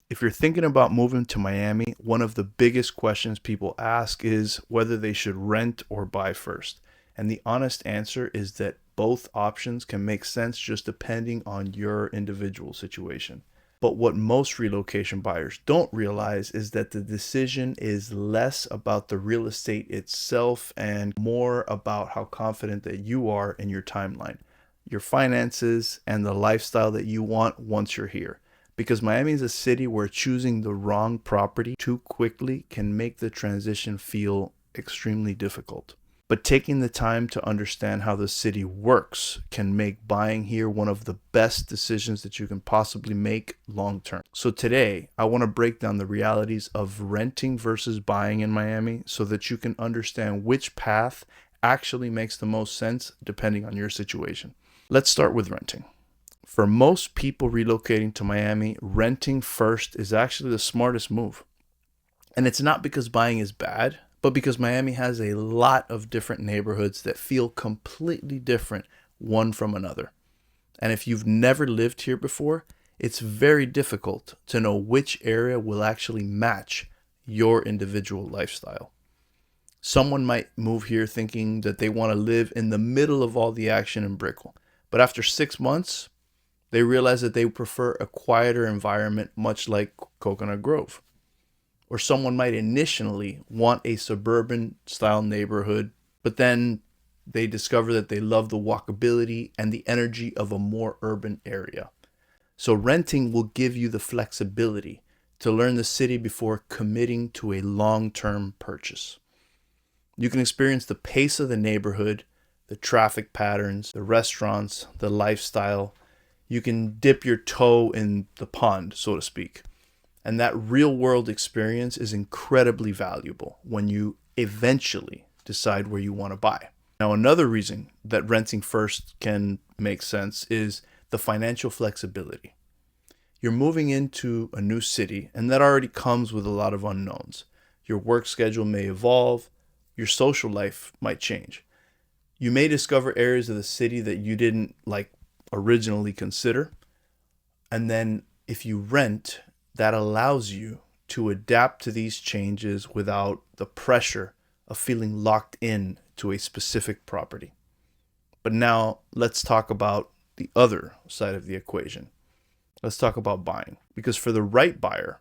If you're thinking about moving to Miami, one of the biggest questions people ask is whether they should rent or buy first. And the honest answer is that both options can make sense just depending on your individual situation. But what most relocation buyers don't realize is that the decision is less about the real estate itself and more about how confident that you are in your timeline, your finances, and the lifestyle that you want once you're here. Because Miami is a city where choosing the wrong property too quickly can make the transition feel extremely difficult. But taking the time to understand how the city works can make buying here one of the best decisions that you can possibly make long term. So today, I want to break down the realities of renting versus buying in Miami so that you can understand which path actually makes the most sense depending on your situation. Let's start with renting. For most people relocating to Miami, renting first is actually the smartest move. And it's not because buying is bad, but because Miami has a lot of different neighborhoods that feel completely different one from another. And if you've never lived here before, it's very difficult to know which area will actually match your individual lifestyle. Someone might move here thinking that they want to live in the middle of all the action in Brickell. But after 6 months, they realize that they prefer a quieter environment, much like Coconut Grove. Or someone might initially want a suburban style neighborhood, but then they discover that they love the walkability and the energy of a more urban area. So renting will give you the flexibility to learn the city before committing to a long-term purchase. You can experience the pace of the neighborhood, the traffic patterns, the restaurants, the lifestyle. You can dip your toe in the pond, so to speak. And that real world experience is incredibly valuable when you eventually decide where you want to buy. Now, another reason that renting first can make sense is the financial flexibility. You're moving into a new city, and that already comes with a lot of unknowns. Your work schedule may evolve, your social life might change. You may discover areas of the city that you didn't originally consider. And then if you rent, that allows you to adapt to these changes without the pressure of feeling locked in to a specific property. But now let's talk about the other side of the equation. Let's talk about buying. Because for the right buyer,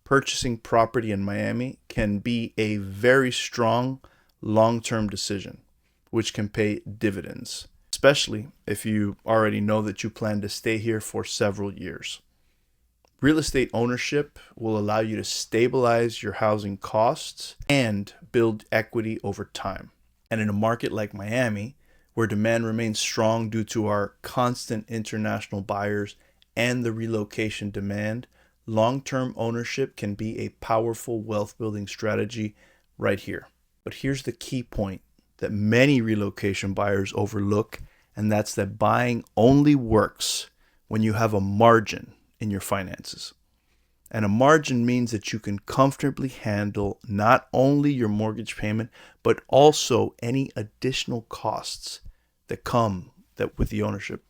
purchasing property in Miami can be a very strong long-term decision, which can pay dividends, especially if you already know that you plan to stay here for several years. Real estate ownership will allow you to stabilize your housing costs and build equity over time. And in a market like Miami, where demand remains strong due to our constant international buyers and the relocation demand, long-term ownership can be a powerful wealth-building strategy right here. But here's the key point that many relocation buyers overlook, and that's that buying only works when you have a margin in your finances. And a margin means that you can comfortably handle not only your mortgage payment, but also any additional costs that come with the ownership.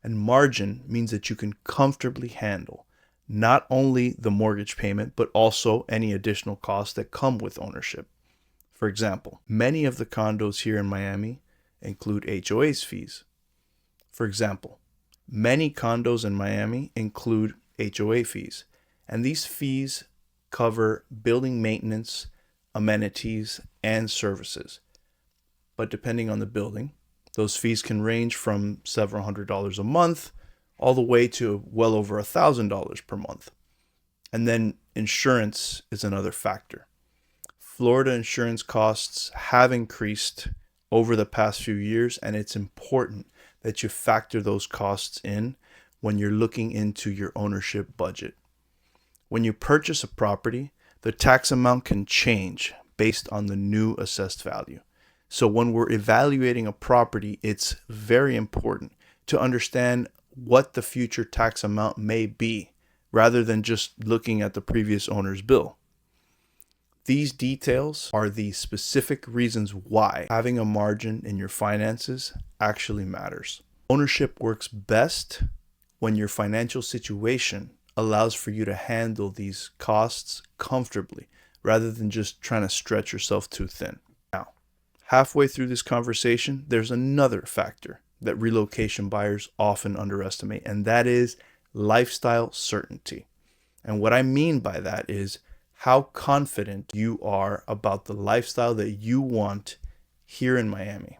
And margin means that you can comfortably handle not only the mortgage payment, but also any additional costs that come with ownership. For example, many of the condos here in Miami include HOA's fees. For example, many condos in Miami include HOA fees, and these fees cover building maintenance, amenities, and services. But depending on the building, those fees can range from several $100s a month all the way to well over $1,000 per month. And then insurance is another factor. Florida insurance costs have increased over the past few years, and it's important that you factor those costs in when you're looking into your ownership budget. When you purchase a property, the tax amount can change based on the new assessed value. So when we're evaluating a property, it's very important to understand what the future tax amount may be, rather than just looking at the previous owner's bill. These details are the specific reasons why having a margin in your finances actually matters. Ownership works best when your financial situation allows for you to handle these costs comfortably rather than just trying to stretch yourself too thin. Now, halfway through this conversation, there's another factor that relocation buyers often underestimate, and that is lifestyle certainty. And what I mean by that is how confident you are about the lifestyle that you want here in Miami.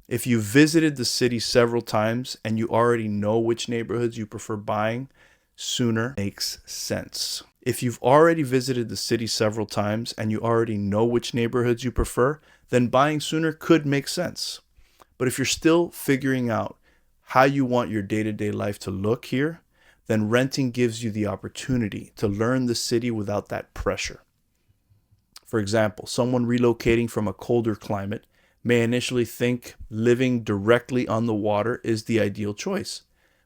If you visited the city several times and you already know which neighborhoods you prefer buying, sooner makes sense. If you've already visited the city several times and you already know which neighborhoods you prefer, then buying sooner could make sense. But if you're still figuring out how you want your day-to-day life to look here, then renting gives you the opportunity to learn the city without that pressure. For example, someone relocating from a colder climate may initially think living directly on the water is the ideal choice.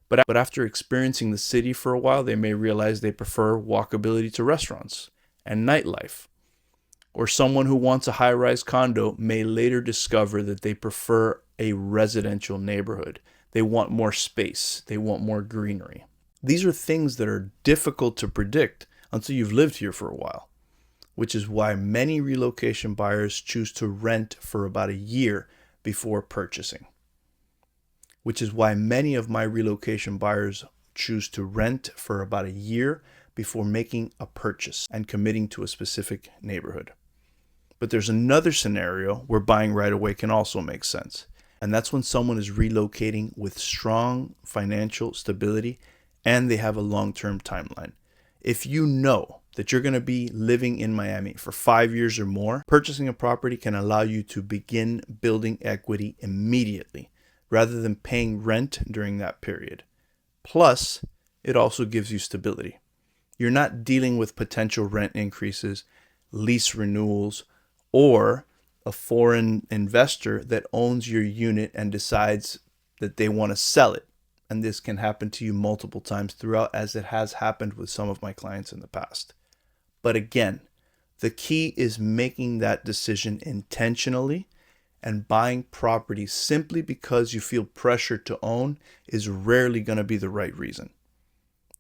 But after experiencing the city for a while, they may realize they prefer walkability to restaurants and nightlife. Or someone who wants a high-rise condo may later discover that they prefer a residential neighborhood. They want more space. They want more greenery. These are things that are difficult to predict until you've lived here for a while, which is why many relocation buyers choose to rent for about a year before purchasing. Which is why many of my relocation buyers choose to rent for about a year before making a purchase and committing to a specific neighborhood. But there's another scenario where buying right away can also make sense. And that's when someone is relocating with strong financial stability and they have a long-term timeline. If you know that you're going to be living in Miami for 5 years or more, purchasing a property can allow you to begin building equity immediately rather than paying rent during that period. Plus, it also gives you stability. You're not dealing with potential rent increases, lease renewals, or a foreign investor that owns your unit and decides that they want to sell it. And this can happen to you multiple times throughout, as it has happened with some of my clients in the past. But again, the key is making that decision intentionally, and buying property simply because you feel pressure to own is rarely going to be the right reason.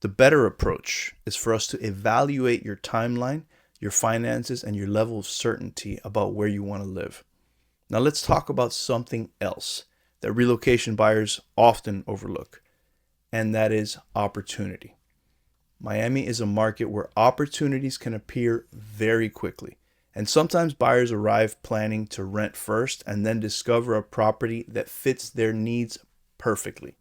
The better approach is for us to evaluate your timeline, your finances, and your level of certainty about where you want to live. Now let's talk about something else that relocation buyers often overlook, and that is opportunity. Miami is a market where opportunities can appear very quickly, and sometimes buyers arrive planning to rent first and then discover a property that fits their needs perfectly.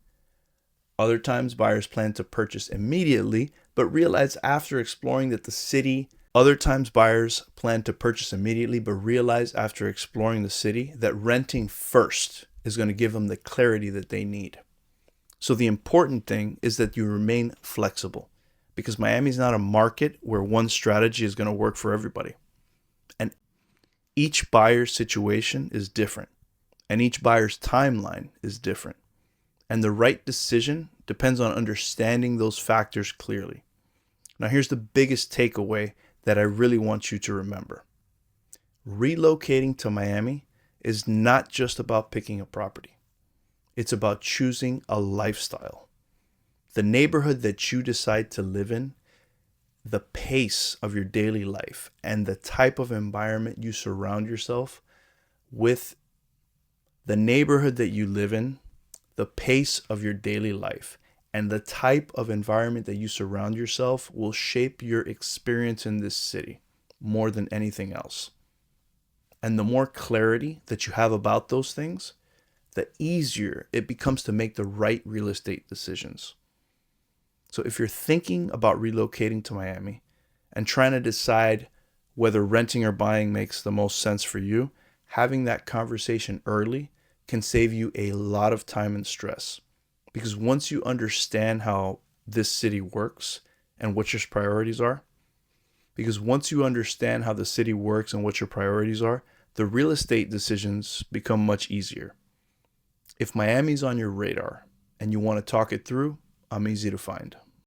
Other times buyers plan to purchase immediately, but realize after exploring that the city that renting first is going to give them the clarity that they need. So the important thing is that you remain flexible, because Miami is not a market where one strategy is going to work for everybody. And each buyer's situation is different, and each buyer's timeline is different. And the right decision depends on understanding those factors clearly. Now here's the biggest takeaway that I really want you to remember. Relocating to Miami is not just about picking a property. It's about choosing a lifestyle. The neighborhood that you decide to live in, the pace of your daily life, and the type of environment you surround yourself with, the neighborhood that you live in, the pace of your daily life, and the type of environment that you surround yourself will shape your experience in this city more than anything else. And the more clarity that you have about those things, the easier it becomes to make the right real estate decisions. So if you're thinking about relocating to Miami and trying to decide whether renting or buying makes the most sense for you, having that conversation early can save you a lot of time and stress. Because once you understand how this city works and what your priorities are, the real estate decisions become much easier. If Miami's on your radar and you want to talk it through, I'm easy to find.